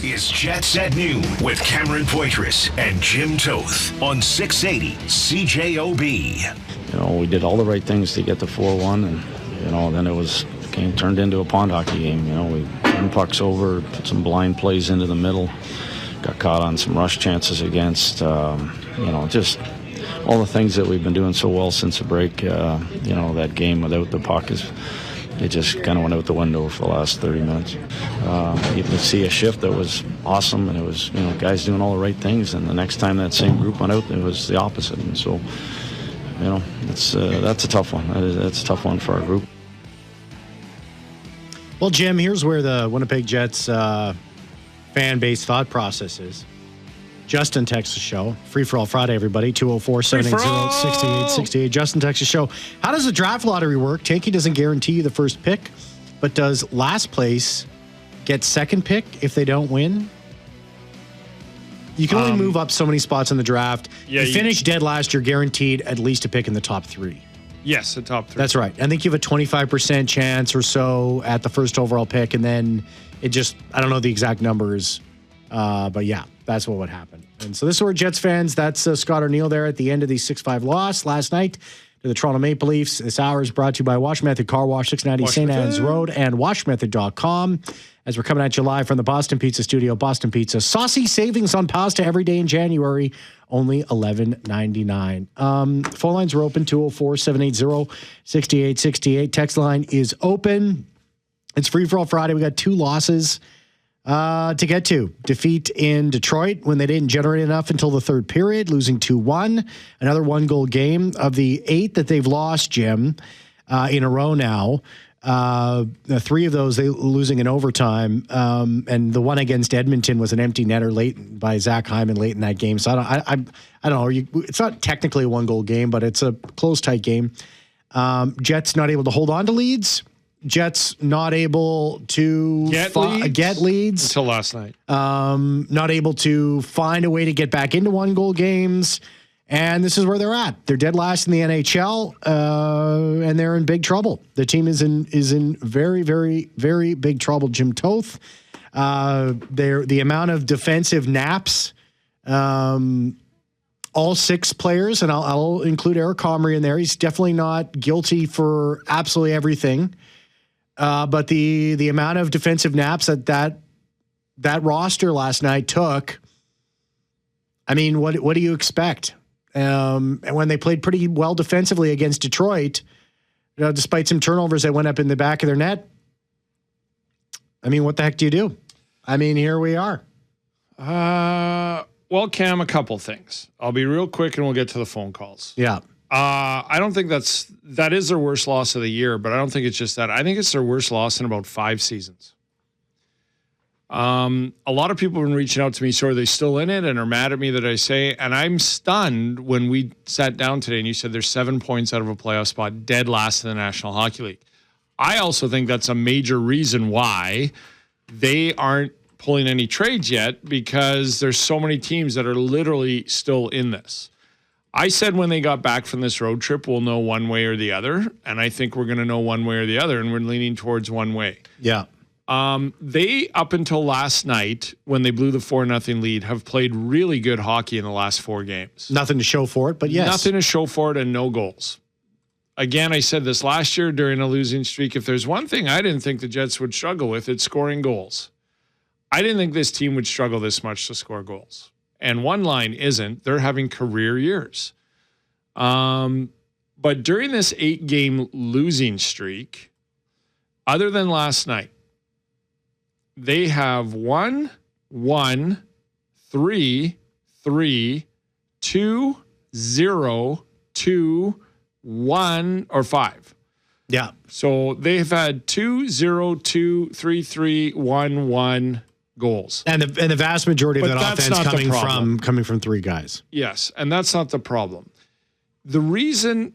Is Jets at Noon with Cameron Poitras and Jim Toth on 680 CJOB. We did all the right things to get the 4-1, and then the game turned into a pond hockey game. We turned pucks over, put some blind plays into the middle, got caught on some rush chances against, just all the things that we've been doing so well since the break. That game without the puck it just kind of went out the window for the last 30 minutes. You could see a shift that was awesome, and it was, guys doing all the right things. And the next time that same group went out, it was the opposite. And so, that's a tough one. That's a tough one for our group. Well, Jim, here's where the Winnipeg Jets fan base thought process is. Justin texts the show. Free for all Friday, everybody. 204-780-6868. Justin texts the show. How does the draft lottery work? Tanky doesn't guarantee you the first pick, but does last place get second pick if they don't win? You can only move up so many spots in the draft. Yeah, you finish dead last, you're guaranteed at least a pick in the top three. Yes, the top three. That's right. I think you have a 25% chance or so at the first overall pick, and then I don't know the exact numbers, but yeah. That's what would happen. And so this is where Jets fans, that's Scott Arniel there at the end of the 6-5 loss last night to the Toronto Maple Leafs. This hour is brought to you by Wash Method Car Wash, 690 St. Anne's Road and washmethod.com. As we're coming at you live from the Boston Pizza Studio, Boston Pizza. Saucy savings on pasta every day in January, only $11.99. Phone lines are open, 204-780-6868. Text line is open. It's Free For All Friday. We got two losses to get to. Defeat in Detroit when they didn't generate enough until the third period, losing 2-1. Another one-goal game of the 8 that they've lost, Jim, in a row now. 3 of those they losing in overtime, and the one against Edmonton was an empty netter late by Zach Hyman late in that game. So I don't know. It's not technically a one-goal game, but it's a close, tight game. Jets not able to hold on to leads. Jets not able to get leads until last night. Not able to find a way to get back into one-goal games. And this is where they're at. They're dead last in the NHL, and they're in big trouble. The team is in very, very, very big trouble. Jim Toth, the amount of defensive naps, all 6 players, and I'll include Eric Comrie in there. He's definitely not guilty for absolutely everything. But the amount of defensive naps that roster last night took, I mean, what do you expect? And when they played pretty well defensively against Detroit, despite some turnovers that went up in the back of their net, I mean, what the heck do you do? I mean, here we are. Well, Cam, a couple things. I'll be real quick and we'll get to the phone calls. Yeah. I don't think that is their worst loss of the year, but I don't think it's just that. I think it's their worst loss in about 5 seasons. A lot of people have been reaching out to me, so are they still in it and are mad at me that I say, and I'm stunned when we sat down today and you said there's 7 points out of a playoff spot, dead last in the National Hockey League. I also think that's a major reason why they aren't pulling any trades yet, because there's so many teams that are literally still in this. I said when they got back from this road trip, we'll know one way or the other. And I think we're going to know one way or the other, and we're leaning towards one way. Yeah. They, up until last night, when they blew the 4-0 lead, have played really good hockey in the last 4 games. Nothing to show for it, but yes. Nothing to show for it and no goals. Again, I said this last year during a losing streak. If there's one thing I didn't think the Jets would struggle with, it's scoring goals. I didn't think this team would struggle this much to score goals. And one line isn't. They're having career years. But during this 8-game losing streak, other than last night, they have 1, 1, 3, 3, 2, 0, 2, 1, or 5. Yeah. So they've had 2, 0, 2, 3, 3, 1, 1 goals. And the vast majority of that offense coming from 3 guys. Yes, and that's not the problem. The reason,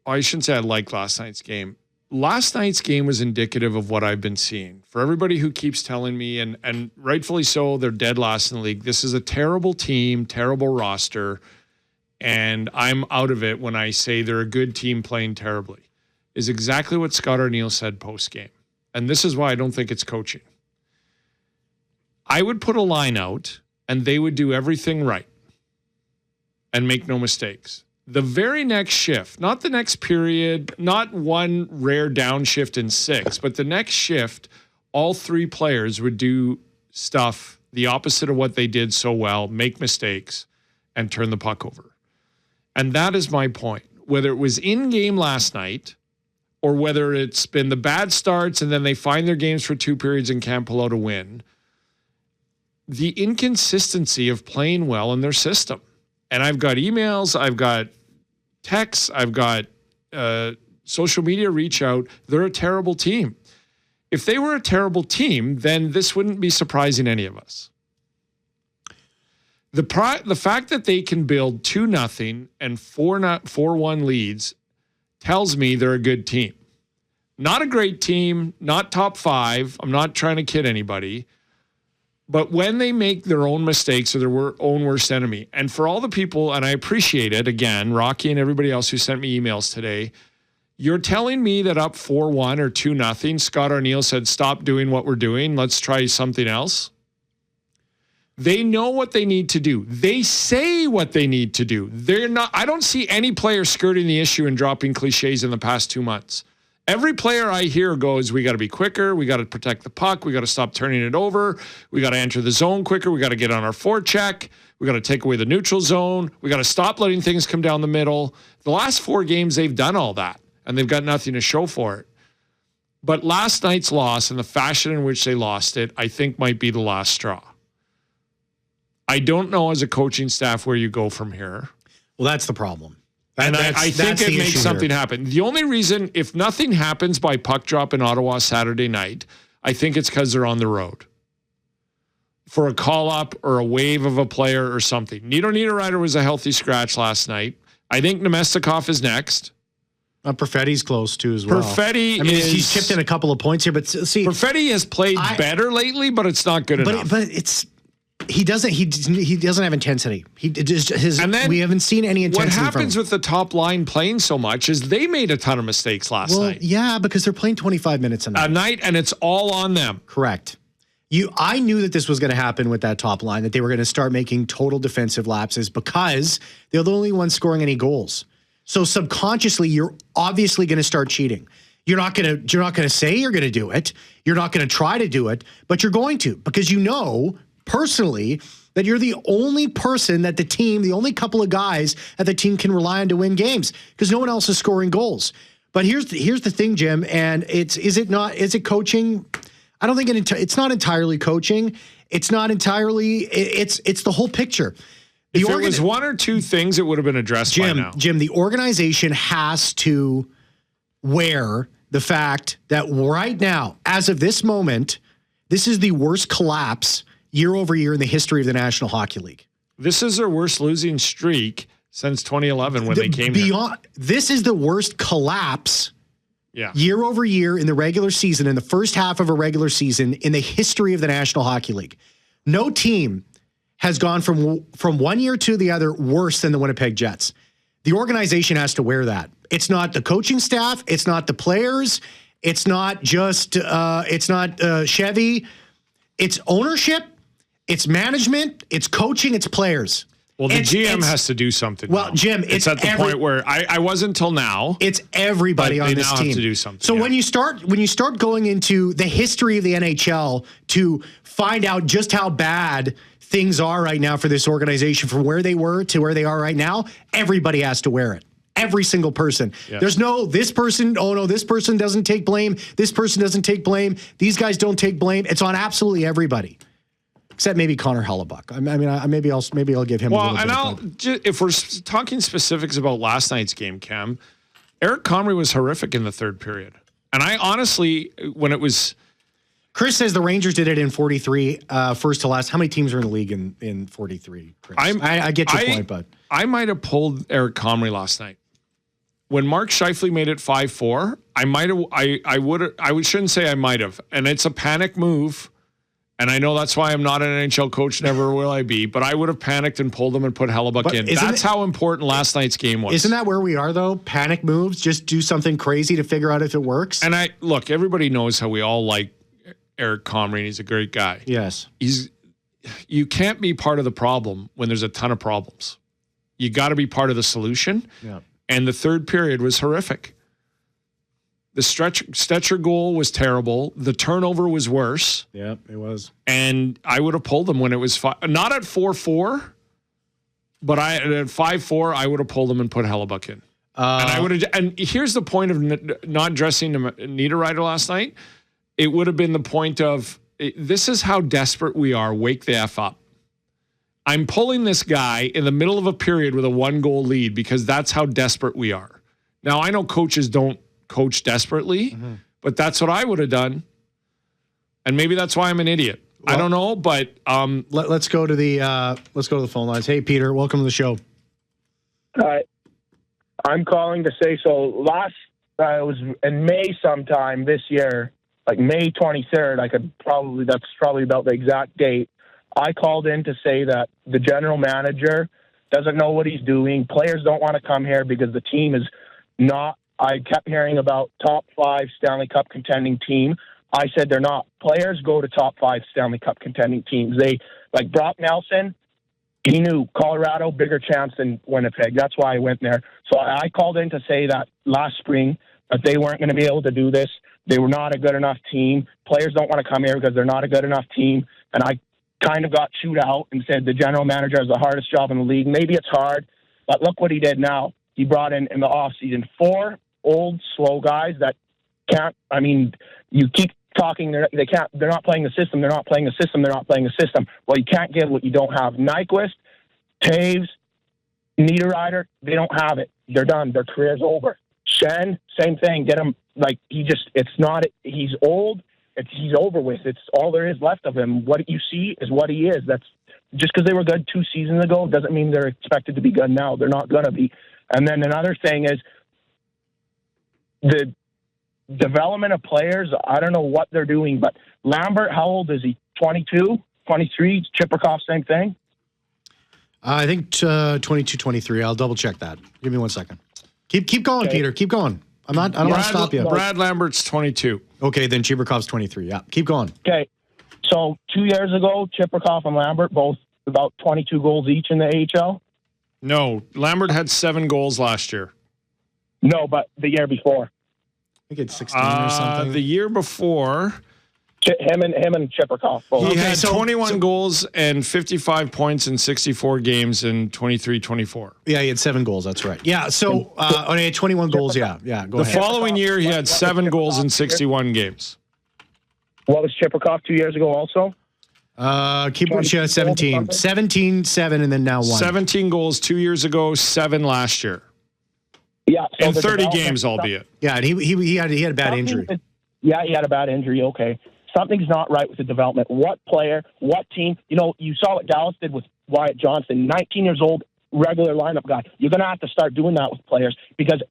I shouldn't say I like last night's game. Last night's game was indicative of what I've been seeing. For everybody who keeps telling me, and rightfully so, they're dead last in the league. This is a terrible team, terrible roster, and I'm out of it when I say they're a good team playing terribly, is exactly what Scott Arniel said post-game. And this is why I don't think it's coaching. I would put a line out and they would do everything right and make no mistakes. The very next shift, not the next period, not one rare downshift in 6, but the next shift, all 3 players would do stuff the opposite of what they did so well, make mistakes, and turn the puck over. And that is my point. Whether it was in game last night or whether it's been the bad starts and then they find their games for 2 periods and can't pull out a win, the inconsistency of playing well in their system. And I've got emails, I've got texts, I've got social media reach out. They're a terrible team. If they were a terrible team, then this wouldn't be surprising any of us. The fact that they can build 2-0 and 4-1 leads tells me they're a good team. Not a great team, not top 5. I'm not trying to kid anybody. But when they make their own mistakes or their own worst enemy, and for all the people, and I appreciate it, again, Rocky and everybody else who sent me emails today, you're telling me that up 4-1 or 2-0, Scott Arniel said, stop doing what we're doing. Let's try something else. They know what they need to do. They say what they need to do. They're not. I don't see any player skirting the issue and dropping cliches in the past 2 months. Every player I hear goes, we got to be quicker. We got to protect the puck. We got to stop turning it over. We got to enter the zone quicker. We got to get on our forecheck. We got to take away the neutral zone. We got to stop letting things come down the middle. The last 4 games, they've done all that, and they've got nothing to show for it. But last night's loss and the fashion in which they lost it, I think might be the last straw. I don't know as a coaching staff where you go from here. Well, that's the problem. And I think it makes something happen. The only reason, if nothing happens by puck drop in Ottawa Saturday night, I think it's because they're on the road for a call-up or a wave of a player or something. Nino Niederreiter was a healthy scratch last night. I think Namestnikov is next. Perfetti's close too as well. He's chipped in a couple of points here, but see, Perfetti has played better lately, but it's not good enough. But he doesn't have intensity. We haven't seen any intensity. What happens with the top line playing so much is they made a ton of mistakes last night. Yeah, because they're playing 25 minutes a night. And it's all on them. Correct. I knew that this was going to happen with that top line, that they were going to start making total defensive lapses because they're the only ones scoring any goals. So subconsciously, you're obviously going to start cheating. You're not going to say you're going to do it. You're not going to try to do it, but you're going to, because you know personally that you're the only person that the only couple of guys that the team can rely on to win games, because no one else is scoring goals. But here's the thing, Jim, and is it coaching? I don't think it's not entirely coaching. It's not entirely, it's the whole picture. If it was 1 or 2 things, it would have been addressed by now. Jim, the organization has to wear the fact that right now, as of this moment, this is the worst collapse year over year in the history of the National Hockey League. This is their worst losing streak since 2011 when they came here. This is the worst collapse year over year in the regular season, in the first half of a regular season in the history of the National Hockey League. No team has gone from one year to the other worse than the Winnipeg Jets. The organization has to wear that. It's not the coaching staff. It's not the players. It's not just Chevy. It's ownership. It's management. It's coaching. It's players. Well, the GM has to do something. Well, now. Jim, it's at the point where I wasn't till now. It's everybody on this team. They now have to do something. So when you start going into the history of the NHL to find out just how bad things are right now for this organization, from where they were to where they are right now, everybody has to wear it. Every single person. Yes. There's no, this person, oh no, this person doesn't take blame. This person doesn't take blame. These guys don't take blame. It's on absolutely everybody. Except maybe Connor Hellebuck. I mean, maybe I'll give him a little bit. If we're talking specifics about last night's game, Cam, Eric Comrie was horrific in the third period. And I honestly, when it was... Chris says the Rangers did it in 43, first to last. How many teams are in the league in 43, Chris? I get your point, but... I might have pulled Eric Comrie last night. When Mark Scheifele made it 5-4, I shouldn't say I might have. And it's a panic move. And I know that's why I'm not an NHL coach, never will I be, but I would have panicked and pulled him and put Hellebuck in. That's how important last night's game was. Isn't that where we are, though? Panic moves, just do something crazy to figure out if it works? And look, everybody knows how we all like Eric Comrie, and he's a great guy. Yes. you can't be part of the problem when there's a ton of problems. You got to be part of the solution. Yeah. And the third period was horrific. The Stetcher goal was terrible. The turnover was worse. Yeah, it was. And I would have pulled them when it was not at 4-4, but at 5-4, I would have pulled them and put Hellebuck in. And I would have. And here's the point of not dressing Niederreiter last night. It would have been the point of, this is how desperate we are. Wake the F up. I'm pulling this guy in the middle of a period with a 1-goal lead because that's how desperate we are. Now, I know coaches don't coach desperately, but that's what I would have done. And maybe that's why I'm an idiot. Well, I don't know, but let's go to the phone lines. Hey, Peter, welcome to the show. Hi. I'm calling to say, so it was in May sometime this year, like May 23rd, that's probably about the exact date. I called in to say that the general manager doesn't know what he's doing. Players don't want to come here because the team is not. I kept hearing about top 5 Stanley Cup contending team. I said they're not. Players go to top 5 Stanley Cup contending teams. They, like Brock Nelson, he knew Colorado, bigger chance than Winnipeg. That's why I went there. So I called in to say that last spring that they weren't going to be able to do this. They were not a good enough team. Players don't want to come here because they're not a good enough team. And I kind of got chewed out and said the general manager has the hardest job in the league. Maybe it's hard, but look what he did now. He brought in the offseason 4 old, slow guys that can't. I mean, you keep talking. They can't. They're not playing the system. They're not playing the system. They're not playing the system. Well, you can't give what you don't have. Nyquist, Toews, Niederreiter, they don't have it. They're done. Their career's over. Shen, same thing. Get him. Like it's not. He's old. He's over with. It's all there is left of him. What you see is what he is. That's just because they were good 2 seasons ago doesn't mean they're expected to be good now. They're not going to be. And then another thing is the development of players. I don't know what they're doing, but Lambert, how old is he? 22, 23? Chipperkoff, same thing? I think 22, 23. I'll double check that. Give me 1 second. Keep going, okay. Peter. Keep going. I don't want to stop you. Brad Lambert's 22. Okay, then Chipperkoff's 23. Yeah, keep going. Okay, so 2 years ago, Chipperkoff and Lambert both about 22 goals each in the AHL? No, Lambert had 7 goals last year. No, but the year before. I think it's 16 or something. The year before, him and Chipperkoff both. He had 21 goals and 55 points in 64 games in 23-24. Yeah, he had 7 goals. That's right. Yeah, so he had 21 goals. Yeah, go ahead. The following year, he had 7 goals in 61 games. What was Chipperkoff 2 years ago also? Keep 17. 17, 7, and then now 1. 17 goals 2 years ago, 7 last year. Yeah. So in 30 games, albeit. Yeah, and he had a bad injury. Yeah, he had a bad injury. Okay. Something's not right with the development. What player, what team? You know, you saw what Dallas did with Wyatt Johnston, 19 years old, regular lineup guy. You're going to have to start doing that with players because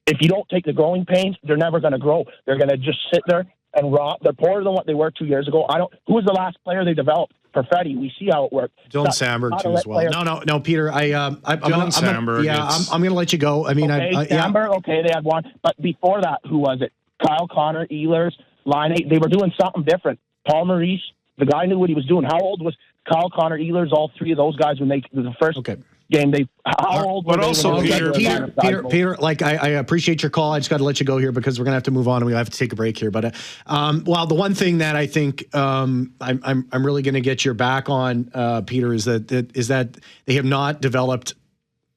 if you don't take the growing pains, they're never going to grow. They're going to just sit there and rot. They're poorer than what they were 2 years ago. Who was the last player they developed? Perfetti. We see how it worked. Dylan Samberg too as well. No, Peter. I'm going to let you go. I mean, Samberg. Okay, they had one, but before that, who was it? Kyle Connor, Ehlers, Line 8. They were doing something different. Paul Maurice, the guy knew what he was doing. How old was Kyle Connor, Ehlers, all 3 of those guys when they the first game? How old were they? Peter, like I appreciate your call. I just got to let you go here because we're gonna have to move on and we have to take a break here. But the one thing that I think I'm really gonna get your back on, Peter, is that they have not developed.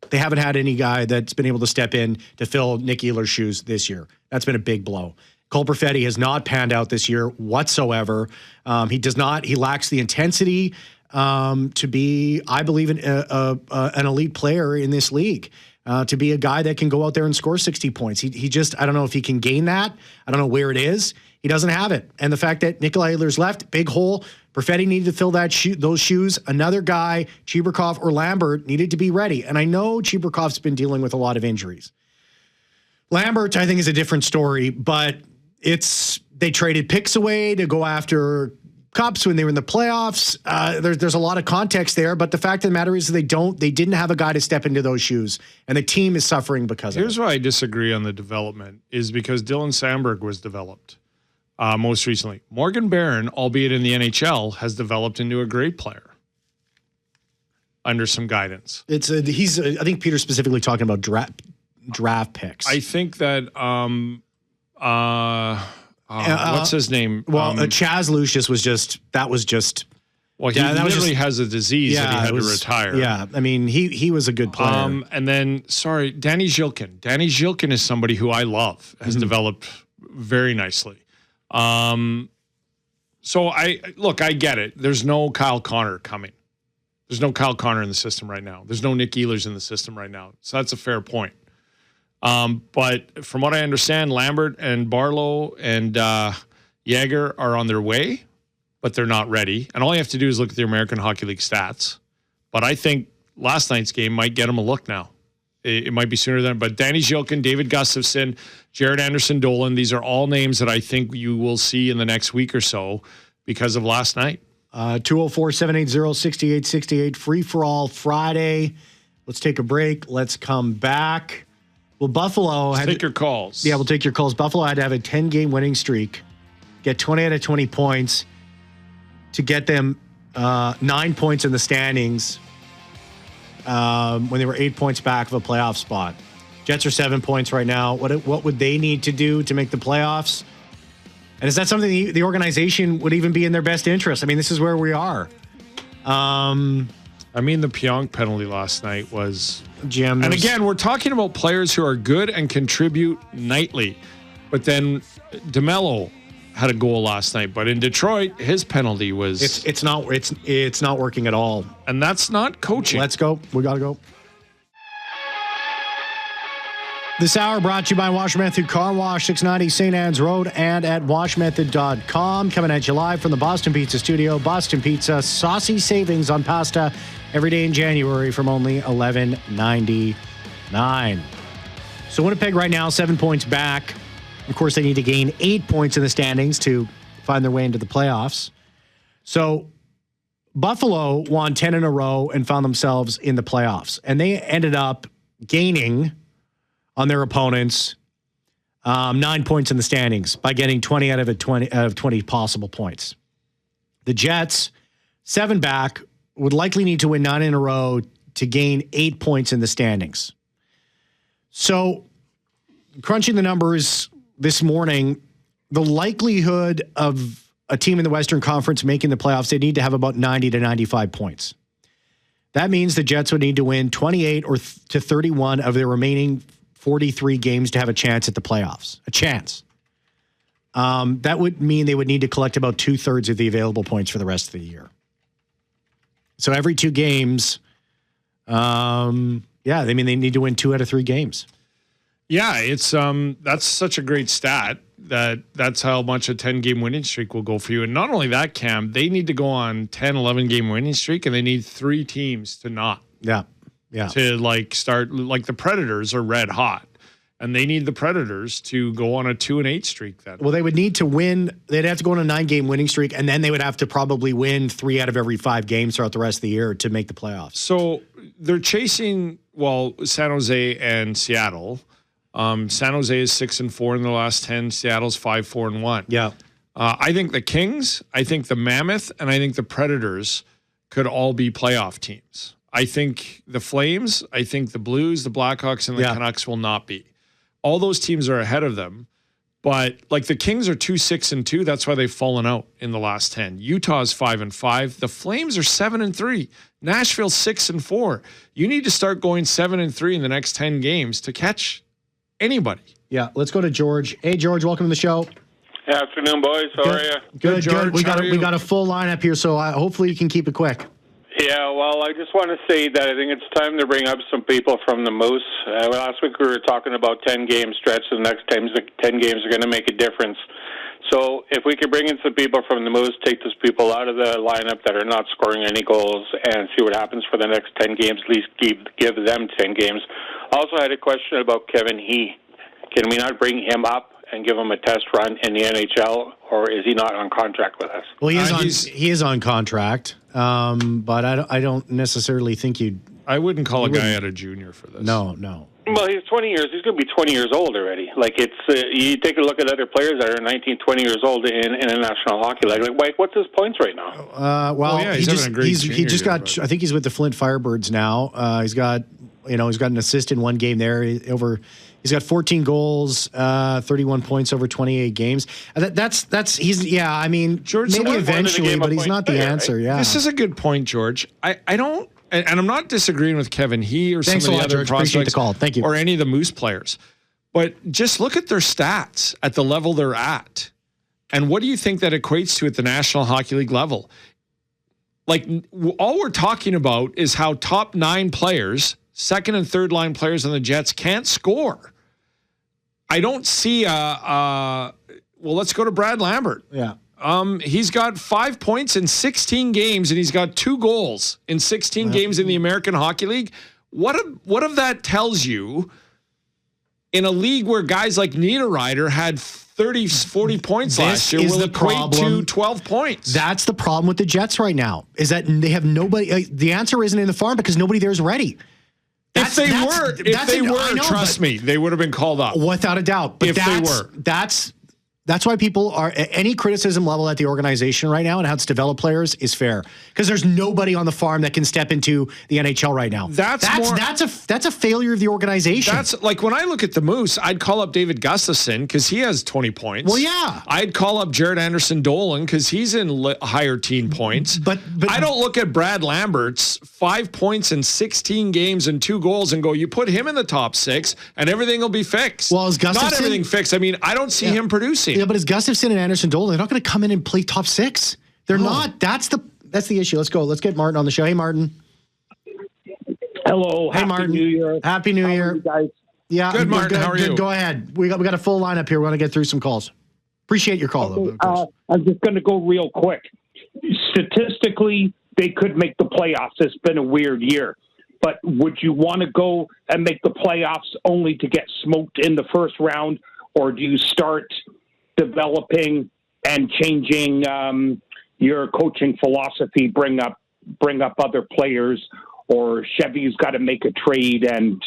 They haven't had any guy that's been able to step in to fill Nick Ehlers' shoes this year. That's been a big blow. Cole Perfetti has not panned out this year whatsoever. He lacks the intensity to be, I believe, an elite player in this league. To be a guy that can go out there and score 60 points. He just, I don't know if he can gain that. I don't know where it is. He doesn't have it. And the fact that Nikolai Ehlers left, big hole. Perfetti needed to fill those shoes. Another guy, Chibberkoff or Lambert, needed to be ready. And I know Chibberkoff's been dealing with a lot of injuries. Lambert, I think, is a different story, but they traded picks away to go after Cups when they were in the playoffs. There's a lot of context there, but the fact of the matter is they didn't have a guy to step into those shoes, and the team is suffering because of it. Here's why I disagree on the development is because Dylan Samberg was developed most recently. Morgan Barron, albeit in the NHL, has developed into a great player. under some guidance. I think Peter's specifically talking about draft picks. I think that what's his name? Well, Chaz Lucius was just. Well, he literally has a disease that he had to retire. Yeah, I mean, he was a good player. And then, Danny Zhilkin. Danny Zhilkin is somebody who I love, has developed very nicely. So I get it. There's no Kyle Connor coming. There's no Kyle Connor in the system right now. There's no Nick Ehlers in the system right now. So that's a fair point. But from what I understand, Lambert and Barlow and Yager are on their way, but they're not ready. And all you have to do is look at the American Hockey League stats. But I think last night's game might get them a look now. It might be sooner than, but Danny Zhilkin, David Gustafsson, Jared Anderson-Dolan, these are all names that I think you will see in the next week or so because of last night. 204-780-6868, free-for-all Friday. Let's take a break. Let's come back. Well, Buffalo had... Take your calls. Yeah, we'll take your calls. Buffalo had to have a 10-game winning streak, get 20 out of 20 points to get them 9 points in the standings when they were 8 points back of a playoff spot. Jets are 7 points right now. What would they need to do to make the playoffs? And is that something the organization would even be in their best interest? I mean, this is where we are. I mean, the Pionk penalty last night was... Jim. And again, we're talking about players who are good and contribute nightly. But then DeMello had a goal last night. But in Detroit, his penalty was... It's not working at all. And that's not coaching. Let's go. We got to go. This hour brought to you by Wash Method Car Wash, 690 St. Anne's Road and at washmethod.com. Coming at you live from the Boston Pizza Studio. Boston Pizza, saucy savings on pasta every day in January from only $11.99. So Winnipeg right now, 7 points back. Of course, they need to gain 8 points in the standings to find their way into the playoffs. So Buffalo won 10 in a row and found themselves in the playoffs. And they ended up gaining on their opponents 9 points in the standings by getting 20 out of 20 possible points. The Jets, 7 back, would likely need to win 9 in a row to gain 8 points in the standings. So, crunching the numbers this morning, the likelihood of a team in the Western Conference making the playoffs, they need to have about 90 to 95 points. That means the Jets would need to win 28 to 31 of their remaining 43 games to have a chance at the playoffs. A chance. That would mean they would need to collect about 2/3 of the available points for the rest of the year. So every 2 games, they need to win 2 out of 3 games. Yeah, it's that's such a great stat that's how much a 10-game winning streak will go for you. And not only that, Cam, they need to go on 10, 11-game winning streak, and they need 3 teams to not. Yeah. To start, the Predators are red hot, and they need the Predators to go on a 2-8 streak then. Well, they would need to win. They'd have to go on a 9-game winning streak, and then they would have to probably win 3 out of every 5 games throughout the rest of the year to make the playoffs. So they're chasing, San Jose and Seattle. San Jose is 6-4 in the last 10. Seattle's 5-4-1. Yeah. I think the Kings, I think the Mammoth, and I think the Predators could all be playoff teams. I think the Flames, I think the Blues, the Blackhawks, and the Canucks will not be. All those teams are ahead of them. But the Kings are 2-6-2. That's why they've fallen out in the last 10. Utah's 5-5. The Flames are 7-3. Nashville's 6-4. You need to start going 7-3 in the next 10 games to catch anybody. Yeah, let's go to George. Hey, George, welcome to the show. Afternoon, boys. How are you? Good, George. We got a full lineup here, so hopefully you can keep it quick. Yeah, well, I just want to say that I think it's time to bring up some people from the Moose. Last week we were talking about 10-game stretch. The next 10 games are going to make a difference. So if we can bring in some people from the Moose, take those people out of the lineup that are not scoring any goals and see what happens for the next 10 games, at least give them 10 games. Also had a question about Kevin He. Can we not bring him up and give him a test run in the NHL, or is he not on contract with us? Well, he is on contract, but I don't necessarily think you'd I wouldn't call a guy out a junior for this. No. Well, he's 20 years. He's going to be 20 years old already. Like, it's you take a look at other players that are 19, 20 years old in a National Hockey League. Like, what's his points right now? He just got. I think he's with the Flint Firebirds now. He's got an assist in one game there. He's got 14 goals, 31 points over 28 games. I mean, George, maybe eventually, but he's not the answer. Right? Yeah, this is a good point, George. I don't. And I'm not disagreeing with Kevin. He or some of the other prospects, Thank you, or any of the Moose players. But just look at their stats at the level they're at, and what do you think that equates to at the National Hockey League level? Like, all we're talking about is how top 9 players, second and third line players on the Jets, can't score. I don't see well, let's go to Brad Lambert. Yeah. He's got 5 points in 16 games, and he's got 2 goals in 16 games in the American Hockey League. What if that tells you in a league where guys like Niederreiter had 30, 40 points last year will equate to 12 points? That's the problem with the Jets right now, is that they have nobody. The answer isn't in the farm because nobody there is ready. If they were, trust me, they would have been called up. Without a doubt. But that's why people are, any criticism level at the organization right now and how it's developed players is fair, because there's nobody on the farm that can step into the NHL right now. That's a failure of the organization. That's like, when I look at the Moose, I'd call up David Gustafsson because he has 20 points. Well, yeah. I'd call up Jared Anderson Dolan because he's in higher teen points. But I don't look at Brad Lambert's 5 points in 16 games and 2 goals and go, you put him in the top 6 and everything will be fixed. Well, is Gustafsson, not everything fixed. I mean, I don't see him producing. Yeah, but is Gustafsson and Anderson Dolan, they're not going to come in and play top 6. They're not. That's the issue. Let's go. Let's get Martin on the show. Hey, Martin. Hello. Hey, Martin. Happy New Year. Happy New Year. How are you guys? Yeah. Good, Martin. How are you? Go ahead. We got a full lineup here. We want to get through some calls. Appreciate your call, though. I'm just going to go real quick. Statistically, they could make the playoffs. It's been a weird year. But would you want to go and make the playoffs only to get smoked in the first round, or do you start developing and changing your coaching philosophy, bring up other players, or Chevy's got to make a trade and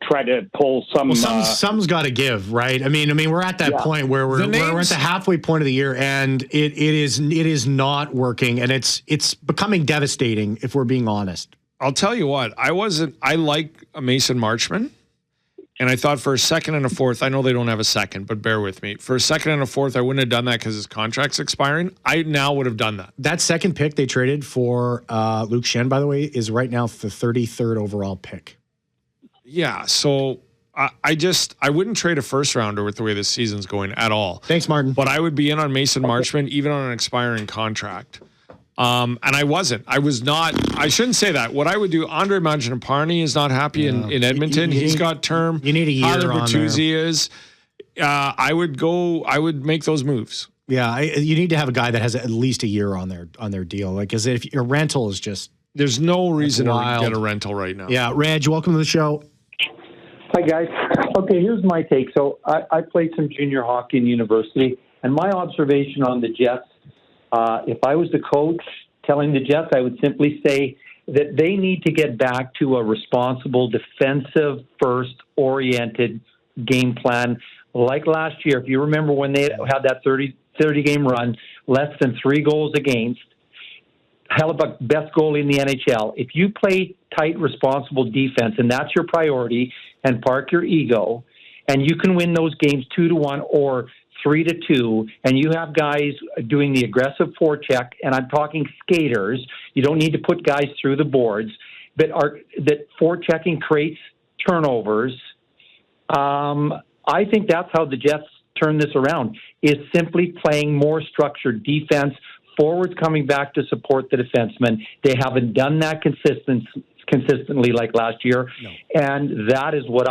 try to pull some. Well, some's got to give, right? I mean, we're at that point where we're at the halfway point of the year, and it is not working, and it's becoming devastating if we're being honest. I'll tell you what, I like a Mason Marchman. And I thought for a second and a fourth, I know they don't have a second, but bear with me. For a second and a fourth, I wouldn't have done that because his contract's expiring. I now would have done that. That second pick they traded for Luke Shen, by the way, is right now the 33rd overall pick. Yeah, so I wouldn't trade a first rounder with the way this season's going at all. Thanks, Martin. But I would be in on Mason Marchman, even on an expiring contract. And I wasn't. I was not. I shouldn't say that. What I would do, Andre Mangiapane is not happy in Edmonton. He's got term. You need a year Tyler on Bertuzzi is. I would make those moves. Yeah, you need to have a guy that has at least a year on their deal. Like, because if your rental is just, there's no reason to get a rental right now. Yeah, Reg, welcome to the show. Hi guys. Okay, here's my take. So I played some junior hockey in university, and my observation on the Jets. If I was the coach telling the Jets, I would simply say that they need to get back to a responsible, defensive first oriented game plan. Like last year, if you remember when they had that 30 game run, less than 3 goals against, Hellebuck, best goalie in the NHL. If you play tight, responsible defense, and that's your priority, and park your ego, and you can win those games 2-1 or 3-2, and you have guys doing the aggressive forecheck, and I'm talking skaters. You don't need to put guys through the boards, that forechecking creates turnovers. I think that's how the Jets turn this around, is simply playing more structured defense, forwards coming back to support the defensemen. They haven't done that consistently like last year, and that is what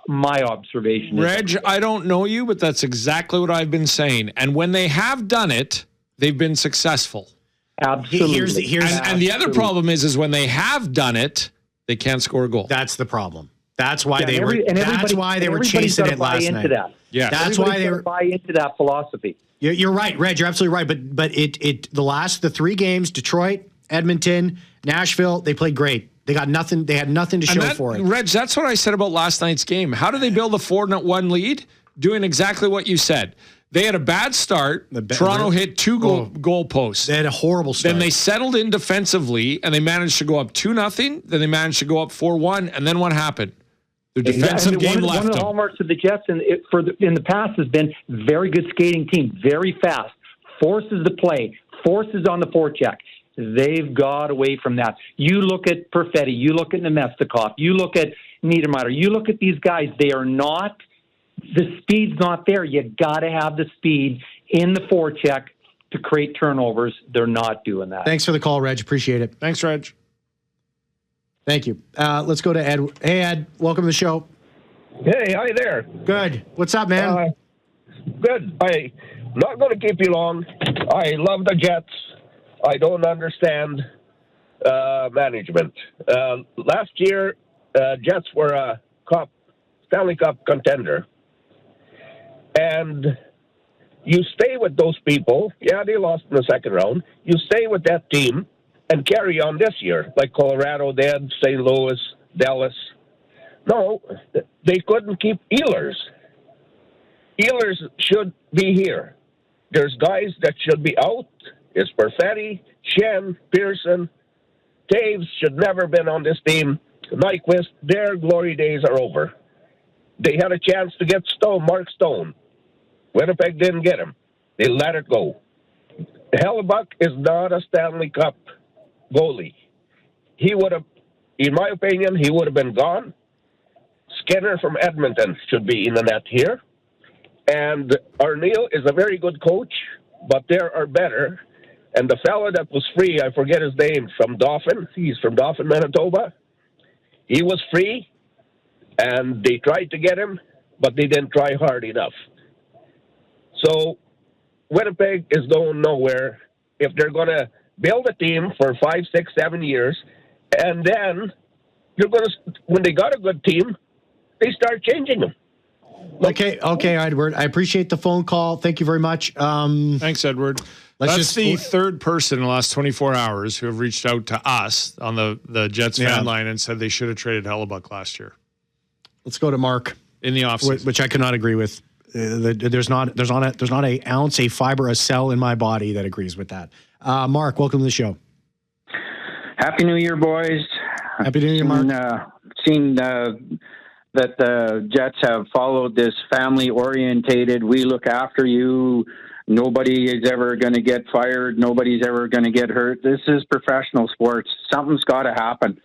my observation is. Reg, I don't know you, but that's exactly what I've been saying. And when they have done it, they've been successful. Absolutely. And the other problem is when they have done it, they can't score a goal. That's the problem. That's why they were chasing it last night. Yeah, that's why they were buy into that philosophy. You're right, Reg. You're absolutely right. But the 3 games, Detroit, Edmonton, Nashville, they played great. They got nothing. They had nothing to show for it. Reg, that's what I said about last night's game. How do they build a 4-1 lead? Doing exactly what you said. They had a bad start. Toronto hit 2 goal posts. They had a horrible start. Then they settled in defensively, and they managed to go up 2-0. Then they managed to go up 4-1. And then what happened? Their defensive game left them. One of the hallmarks of the Jets in the past has been very good skating team, very fast, forces the play, forces on the forecheck. They've got away from that. You look at Perfetti, you look at Namestnikov, you look at Niederreiter, you look at these guys. They are not. The speed's not there. You got to have the speed in the forecheck to create turnovers. They're not doing that. Thanks for the call, Reg. Appreciate it. Thanks, Reg. Thank you. Let's go to Ed. Hey, Ed. Welcome to the show. Hey, hi there. Good. What's up, man? Good. I'm not going to keep you long. I love the Jets. I don't understand management. Last year, Jets were a Stanley Cup contender. And you stay with those people. Yeah, they lost in the second round. You stay with that team and carry on this year, like Colorado did, St. Louis, Dallas. No, they couldn't keep Ehlers. Ehlers should be here. There's guys that should be out. It's Perfetti, Shen, Pearson. Toews should never been on this team. Nyquist, their glory days are over. They had a chance to get Mark Stone. Winnipeg didn't get him. They let it go. Hellebuck is not a Stanley Cup goalie. He would have, in my opinion, he would have been gone. Skinner from Edmonton should be in the net here. And Arniel is a very good coach, but there are better. And the fellow that was free, I forget his name, from Dauphin. He's from Dauphin, Manitoba. He was free, and they tried to get him, but they didn't try hard enough. So Winnipeg is going nowhere if they're going to build a team for 5, 6, 7 years, and then you're going to, when they got a good team, they start changing them. Okay, Edward. I appreciate the phone call. Thank you very much. Thanks, Edward. That's the third person in the last 24 hours who have reached out to us on the Jets fan line and said they should have traded Hellebuck last year. Let's go to Mark in the offseason, which I cannot agree with. There's not an ounce, a fiber, a cell in my body that agrees with that. Mark, welcome to the show. Happy New Year, boys. Happy New Year, Mark. Seen that the Jets have followed this family-orientated, we look after you, nobody is ever going to get fired, nobody's ever going to get hurt. This is professional sports. Something's got to happen.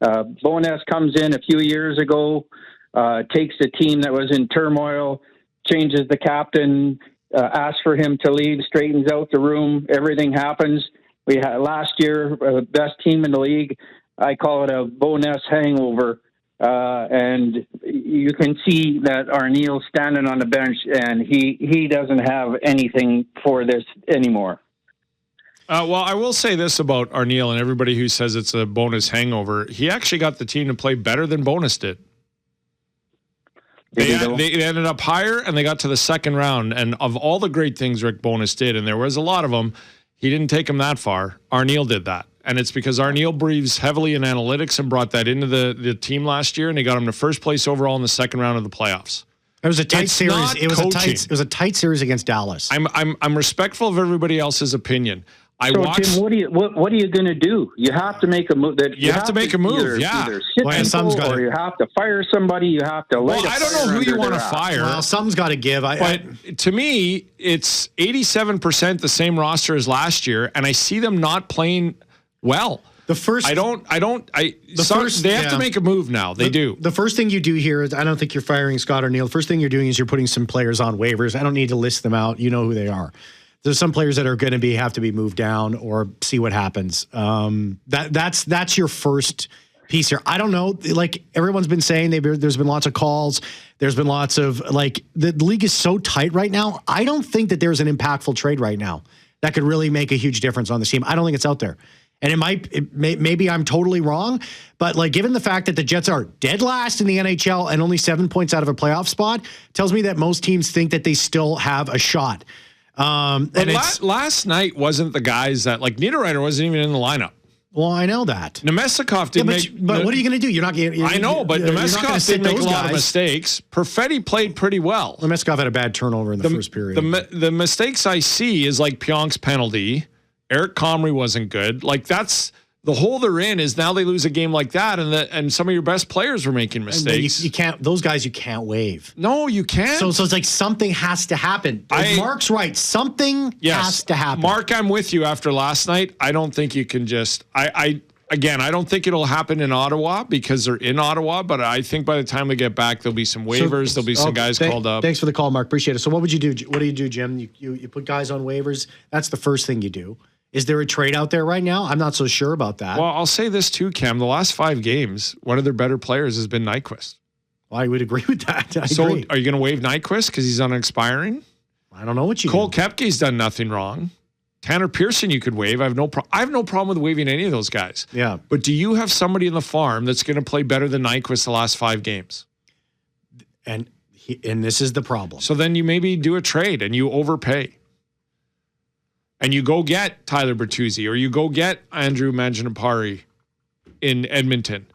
Bowness comes in a few years ago, takes a team that was in turmoil, changes the captain, asks for him to leave, straightens out the room, everything happens. We had last year, best team in the league. I call it a Bowness hangover. And you can see that Arniel's standing on the bench, and he doesn't have anything for this anymore. Well, I will say this about Arniel and everybody who says it's a Bowness hangover. He actually got the team to play better than Bowness did. They ended up higher, and they got to the second round. And of all the great things Rick Bowness did, and there was a lot of them, he didn't take them that far. Arniel did that. And it's because Arniel breathes heavily in analytics and brought that into the team last year, and they got him to first place overall in the second round of the playoffs. It was a tight series. It was a tight series against Dallas. I'm respectful of everybody else's opinion. Tim, what are you going to do? You have to make a move. You have to make a move. Either sit or you have to fire somebody. You have to. I don't know who you want to fire. Well, something's got to give. But to me, it's 87% the same roster as last year, and I see them not playing well. They have to make a move now. They do. The first thing you do here is, I don't think you're firing Scott Arniel. The first thing you're doing is you're putting some players on waivers. I don't need to list them out. You know who they are. There's some players that are going to have to be moved down or see what happens. That's your first piece here. I don't know. Like everyone's been saying, there's been lots of calls. There's been lots of the league is so tight right now. I don't think that there's an impactful trade right now that could really make a huge difference on this team. I don't think it's out there. And maybe I'm totally wrong, but given the fact that the Jets are dead last in the NHL and only 7 points out of a playoff spot, tells me that most teams think that they still have a shot. Last night wasn't the guys that Niederreiter wasn't even in the lineup. Well, I know that. Namestnikov didn't but what are you going to do? You're not going. I know, but Namestnikov did make a lot of mistakes. Perfetti played pretty well. Namestnikov had a bad turnover in the first period. The mistakes I see is like Pionk's penalty. Eric Comrie wasn't good. Like that's the hole they're in is now they lose a game like that, and some of your best players were making mistakes. You can't. Those guys you can't waive. No, you can't. So it's like something has to happen. Mark's right. Something has to happen. Mark, I'm with you. After last night, I don't think you can just. I don't think it'll happen in Ottawa because they're in Ottawa. But I think by the time they get back, there'll be some waivers. There'll be some guys called up. Thanks for the call, Mark. Appreciate it. So what would you do? What do you do, Jim? You put guys on waivers. That's the first thing you do. Is there a trade out there right now? I'm not so sure about that. Well, I'll say this too, Cam. The last 5 games, one of their better players has been Nyquist. Well, I would agree with that. I agree. Are you going to waive Nyquist because he's unexpiring? I don't know what you Cole Koepke's done nothing wrong. Tanner Pearson you could waive. I have no problem with waiving any of those guys. Yeah. But do you have somebody in the farm that's going to play better than Nyquist the last 5 games? And this is the problem. So then you maybe do a trade and you overpay. And you go get Tyler Bertuzzi or you go get Andrew Mangiapane in Edmonton.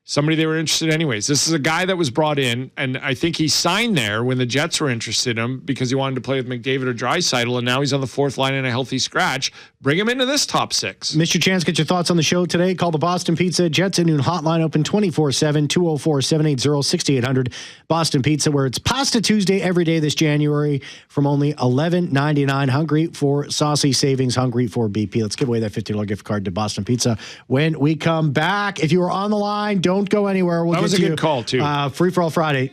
Somebody they were interested in anyways. This is a guy that was brought in, and I think he signed there when the Jets were interested in him because he wanted to play with McDavid or Draisaitl, and now he's on the 4th line in a healthy scratch. Bring him into this top 6. Missed your chance. Get your thoughts on the show today. Call the Boston Pizza Jets at noon hotline, open 24/7, 204-780-6800. Boston Pizza, where it's Pasta Tuesday every day this January from only $11.99. Hungry for saucy savings, hungry for BP. Let's give away that $50 gift card to Boston Pizza when we come back. If you are on the line, don't go anywhere. That was a good call, too. Free for all Friday.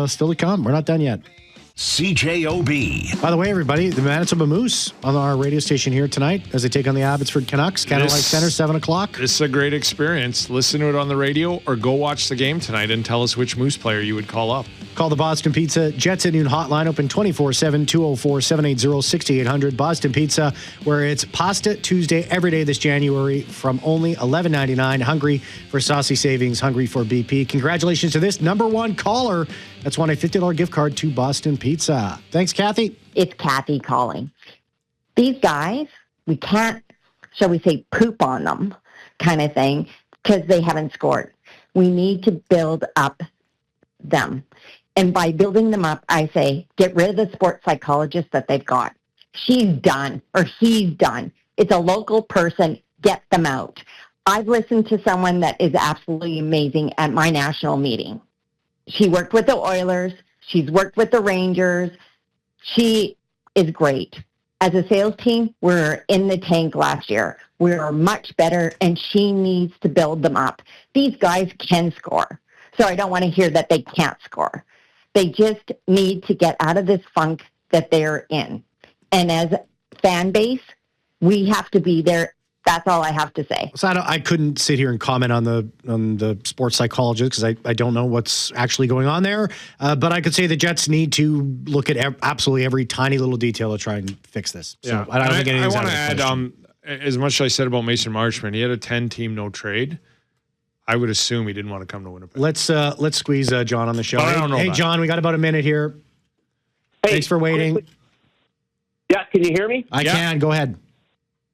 Still to come. We're not done yet. CJOB. By the way, everybody, the Manitoba Moose on our radio station here tonight as they take on the Abbotsford Canucks. Canada Life Center, 7 o'clock. This is a great experience. Listen to it on the radio or go watch the game tonight and tell us which Moose player you would call up. Call the Boston Pizza Jets at noon hotline, open 24/7, 204-780-6800. Boston Pizza, where it's Pasta Tuesday every day this January from only $11.99. Hungry for saucy savings, hungry for BP. Congratulations to this number 1 caller. That's won a $50 gift card to Boston Pizza. Thanks, Kathy. It's Kathy calling. These guys, we can't, shall we say, poop on them kind of thing because they haven't scored. We need to build up them. And by building them up, I say, get rid of the sports psychologist that they've got. She's done, or he's done. It's a local person. Get them out. I've listened to someone that is absolutely amazing at my national meeting. She worked with the Oilers. She's worked with the Rangers. She is great. As a sales team, we're in the tank last year. We're much better, and she needs to build them up. These guys can score, so I don't want to hear that they can't score. They just need to get out of this funk that they're in. And as fan base, we have to be there. That's all I have to say. So I couldn't sit here and comment on the sports psychologist because I don't know what's actually going on there. But I could say the Jets need to look at absolutely every tiny little detail to try and fix this. So yeah. I don't think anything's out of the question. I want to add, as much as I said about Mason Marchment, he had a 10-team no trade. I would assume he didn't want to come to Winnipeg. Let's squeeze John on the show. But I don't know hey John, we got about a minute here. Hey, thanks for waiting. Yeah, can you hear me? I can. Go ahead.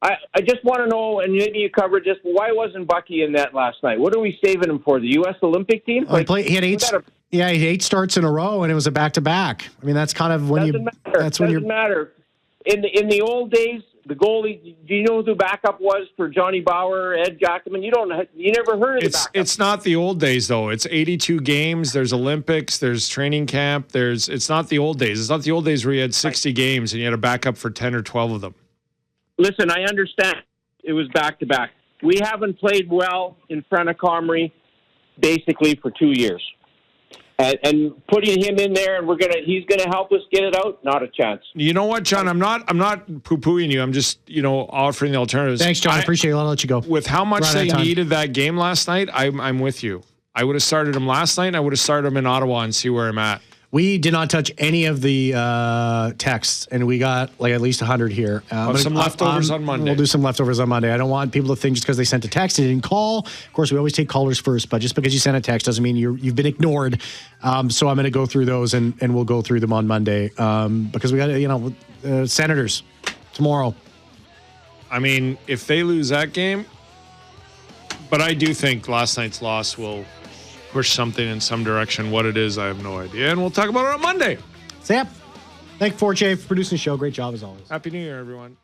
I just want to know, and maybe you covered this, but why wasn't Bucky in that last night? What are we saving him for? The U.S. Olympic team? He had 8. He had 8 starts in a row, and it was a back-to-back. I mean, that's kind of when doesn't matter. In the old days, the goalie. Do you know who the backup was for Johnny Bauer, Ed Giacomin? You never heard of the backup. It's not the old days though. It's 82 games. There's Olympics. There's training camp. It's not the old days. It's not the old days where you had 60 games and you had a backup for 10 or 12 of them. Listen, I understand it was back-to-back. We haven't played well in front of Comrie basically for 2 years. And putting him in there, and he's gonna help us get it out. Not a chance. You know what, John? I'm not poo-pooing you. I'm just offering the alternatives. Thanks, John. I appreciate it. I'll let you go. With how much they needed that game last night, I'm with you. I would have started him last night. And I would have started him in Ottawa and see where I'm at. We did not touch any of the texts, and we got at least 100 here. Some leftovers on Monday. We'll do some leftovers on Monday. I don't want people to think just because they sent a text and didn't call. Of course, we always take callers first, but just because you sent a text doesn't mean you've been ignored. So I'm going to go through those, and we'll go through them on Monday because we got Senators tomorrow. I mean, if they lose that game, But I do think last night's loss will push something in some direction. What it is, I have no idea. And we'll talk about it on Monday. Sam, thank you, 4J, for producing the show. Great job as always. Happy New Year, everyone.